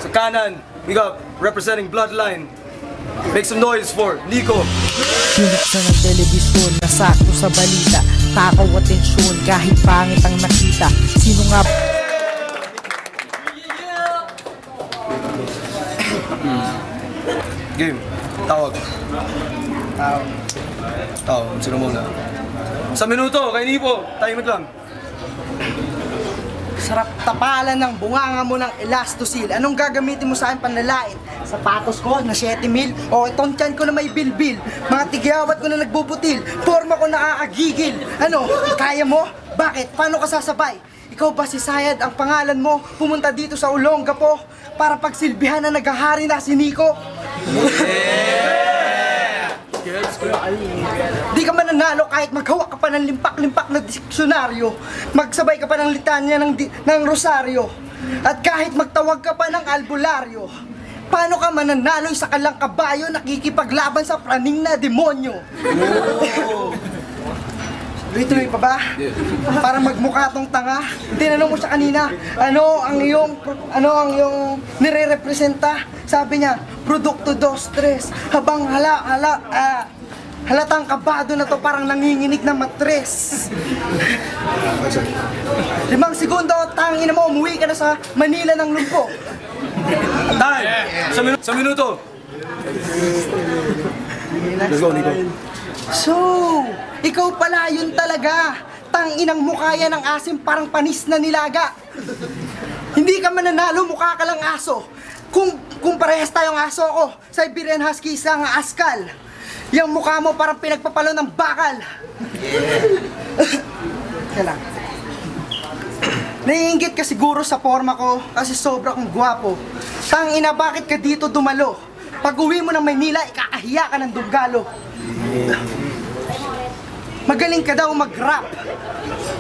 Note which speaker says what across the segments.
Speaker 1: Sa kanan, we got representing Bloodline. Make some noise for Nico.
Speaker 2: Pinuksan ng telebisyon na sakto sa balita. Takaw atensyon kahit pangit ang nakita. Sino nga
Speaker 1: Game. Tawag. Tawag. Sino muna? Sa minuto, kay Nipo. Timing lang.
Speaker 3: Sarap tapalan ng bunganga mo ng elastosil. Anong gagamitin mo sa akin panlalait? Sapatos ko na 7,000 o itong tiyan ko na may bilbil. Mga tigyawat ko na nagbubutil. Forma ko na aagigil. Ano? Kaya mo? Bakit? Paano ka sasabay? Ikaw ba si Sayad ang pangalan mo? Pumunta dito sa Olongapo para pagsilbihan na naghahari na si Nico? Di ka mananalo kahit maghawa ka pa ng limpak-limpak na diksyonaryo. Magsabay ka pa ng litanya ng rosaryo. At kahit magtawag ka pa ng albularyo. Paano ka mananalo sa kalang kabayo nakikipaglaban sa praning na demonyo? Tuloy-tuloy pa ba? Para magmukha tong tanga. Tinanong mo siya kanina, ano ang iyong nire-representa? Sabi niya, produkto 2-3. Habang halatang kabado na to parang nanginginig na matres. 5 segundo, tangin na mo, umuwi ka na sa Manila ng lumpo.
Speaker 1: Time! Sa minuto. Let's go, Nico.
Speaker 3: So, ikaw pala yun talaga. Tanginang mukha yan ng asim parang panis na nilaga. Hindi ka mananalo, mukha ka lang aso. Kung parehas tayong aso ko, Siberian Husky isang askal. Yung mukha mo parang pinagpapalo ng bakal. Kaya lang. Naiinggit ka siguro sa forma ko kasi sobra kong gwapo. Tangina, bakit ka dito dumalo? Pag uwi mo ng Maynila, ikakahiya ka ng Dunggalo. Magaling ka daw mag-rap.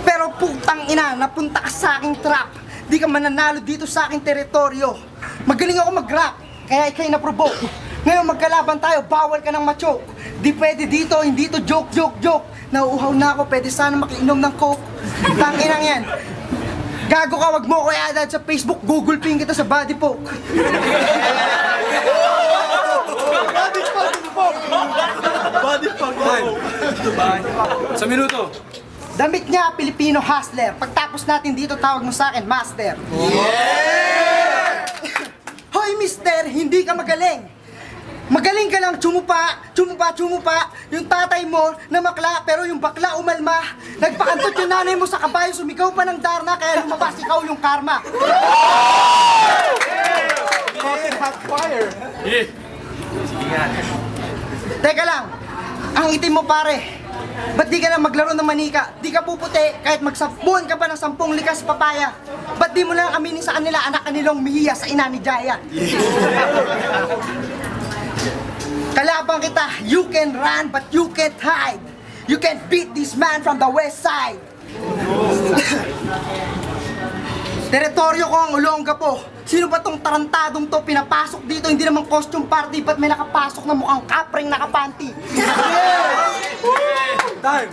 Speaker 3: Pero putang ina, napunta ka sa aking trap. Di ka mananalo dito sa aking teritoryo. Magaling ako mag-rap, kaya ikay na-provoke. Ngayon magkalaban tayo, bawal ka ng ma-choke. Di pwede dito, hindi to joke. Nauuhaw na ako, pwede sana makiinom ng coke. Tanginang yan. Gago ka, wag mo ko i-add sa Facebook, Google ping kita sa body poke.
Speaker 1: Sa minuto.
Speaker 3: Damit niya, Pilipino hustler. Pagtapos natin dito, tawag mo sa akin, master. Hoy, mister, hindi ka magaling. Magaling ka lang, tsumupa. Yung tatay mo na makla, pero yung bakla umalma. Nagpakantot yung nanay mo sa kabayo, sumigaw pa ng Darna, kaya lumabas ikaw yung karma. Teka lang, ang itim mo pare. Ba't di ka na maglaro ng manika? Di ka puputi kahit magsabuhan ka pa ng 10 likas papaya. Ba't di mo lang aminin sa kanila anak kanilang mihiya sa ina ni Jaya? Kalabang kita, you can run but you can't hide. You can't beat this man from the west side. Teritoryo ko ang Olongapo. Sino ba tong tarantadong to pinapasok dito? Hindi naman costume party, ba't may nakapasok na mukhang kapring nakapanty?
Speaker 1: Time!